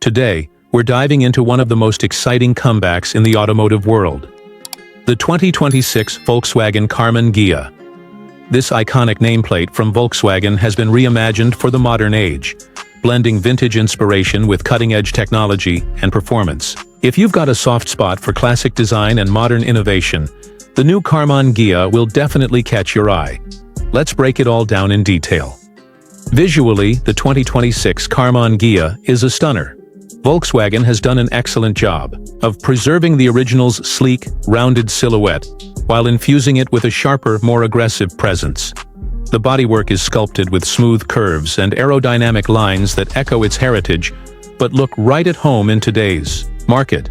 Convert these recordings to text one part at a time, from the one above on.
Today, we're diving into one of the most exciting comebacks in the automotive world. The 2026 Volkswagen Karmann Ghia. This iconic nameplate from Volkswagen has been reimagined for the modern age, blending vintage inspiration with cutting-edge technology and performance. If you've got a soft spot for classic design and modern innovation, the new Karmann Ghia will definitely catch your eye. Let's break it all down in detail. Visually, the 2026 Karmann Ghia is a stunner. Volkswagen has done an excellent job of preserving the original's sleek, rounded silhouette, while infusing it with a sharper, more aggressive presence. The bodywork is sculpted with smooth curves and aerodynamic lines that echo its heritage, but look right at home in today's market.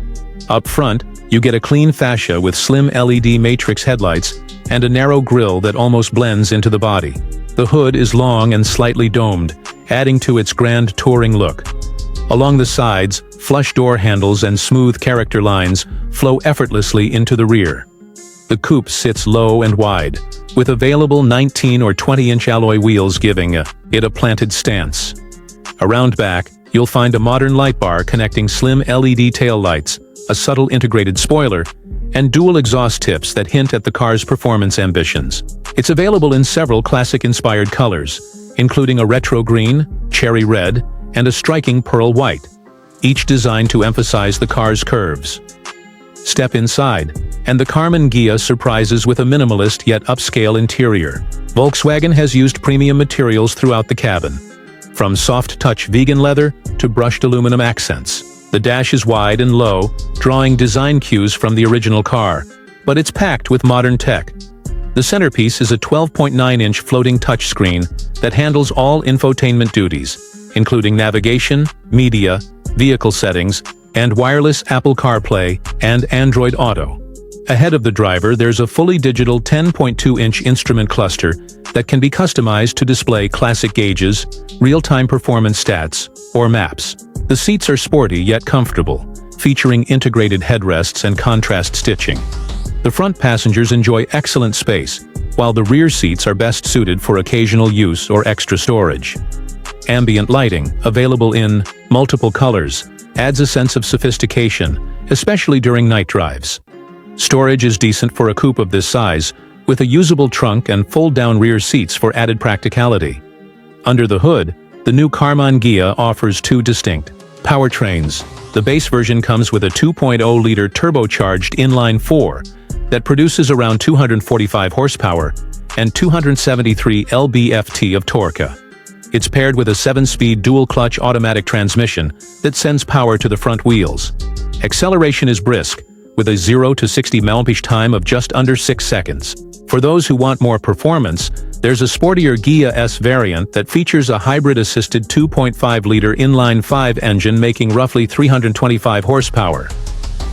Up front, you get a clean fascia with slim LED matrix headlights and a narrow grille that almost blends into the body. The hood is long and slightly domed, adding to its grand touring look. Along the sides, flush door handles and smooth character lines flow effortlessly into the rear. The coupe sits low and wide, with available 19 or 20-inch alloy wheels giving it a planted stance. Around back, you'll find a modern light bar connecting slim LED taillights, a subtle integrated spoiler, and dual exhaust tips that hint at the car's performance ambitions. It's available in several classic-inspired colors, including a retro green, cherry red, and a striking pearl white, each designed to emphasize the car's curves. Step inside, and the Karmann Ghia surprises with a minimalist yet upscale interior. Volkswagen has used premium materials throughout the cabin, from soft-touch vegan leather to brushed aluminum accents. The dash is wide and low, drawing design cues from the original car, but it's packed with modern tech. The centerpiece is a 12.9-inch floating touchscreen that handles all infotainment duties, including navigation, media, vehicle settings, and wireless Apple CarPlay and Android Auto. Ahead of the driver, there's a fully digital 10.2-inch instrument cluster that can be customized to display classic gauges, real-time performance stats, or maps. The seats are sporty yet comfortable, featuring integrated headrests and contrast stitching. The front passengers enjoy excellent space, while the rear seats are best suited for occasional use or extra storage. Ambient lighting, available in multiple colors, adds a sense of sophistication, especially during night drives. Storage is decent for a coupe of this size, with a usable trunk and fold-down rear seats for added practicality. Under the hood, the new Karmann Ghia offers two distinct powertrains. The base version comes with a 2.0-liter turbocharged inline-4 that produces around 245 horsepower and 273 lb-ft of torque. It's paired with a 7-speed dual-clutch automatic transmission that sends power to the front wheels. Acceleration is brisk, with a 0 to 60 mph time of just under 6 seconds. For those who want more performance, there's a sportier Ghia S variant that features a hybrid-assisted 2.5-liter inline-5 engine making roughly 325 horsepower.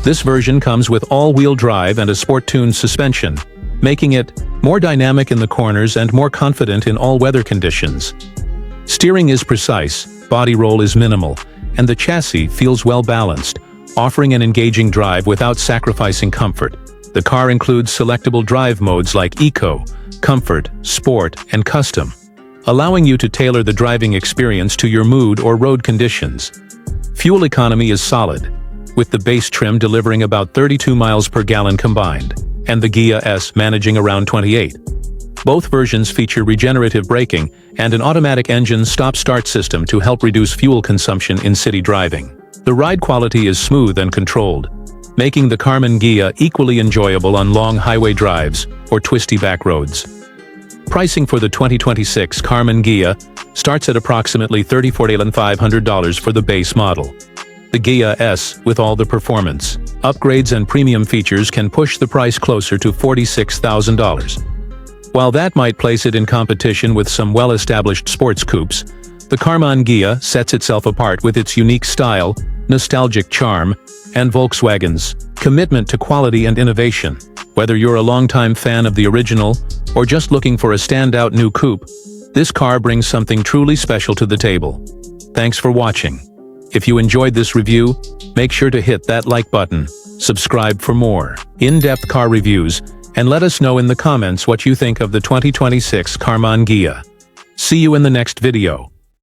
This version comes with all-wheel drive and a sport-tuned suspension, making it more dynamic in the corners and more confident in all weather conditions. Steering is precise, body roll is minimal, and the chassis feels well-balanced, offering an engaging drive without sacrificing comfort. The car includes selectable drive modes like Eco, Comfort, Sport, and Custom, allowing you to tailor the driving experience to your mood or road conditions. Fuel economy is solid, with the base trim delivering about 32 miles per gallon combined, and the Ghia S managing around 28. Both versions feature regenerative braking and an automatic engine stop-start system to help reduce fuel consumption in city driving. The ride quality is smooth and controlled, making the Karmann Ghia equally enjoyable on long highway drives or twisty back roads. Pricing for the 2026 Karmann Ghia starts at approximately $34,500 for the base model. The Ghia S, with all the performance, upgrades and premium features, can push the price closer to $46,000. While that might place it in competition with some well-established sports coupes, the Karmann Ghia sets itself apart with its unique style, nostalgic charm, and Volkswagen's commitment to quality and innovation. Whether you're a longtime fan of the original or just looking for a standout new coupe, this car brings something truly special to the table. Thanks for watching. If you enjoyed this review, make sure to hit that like button, subscribe for more in-depth car reviews, and let us know in the comments what you think of the 2026 Karmann Ghia. See you in the next video.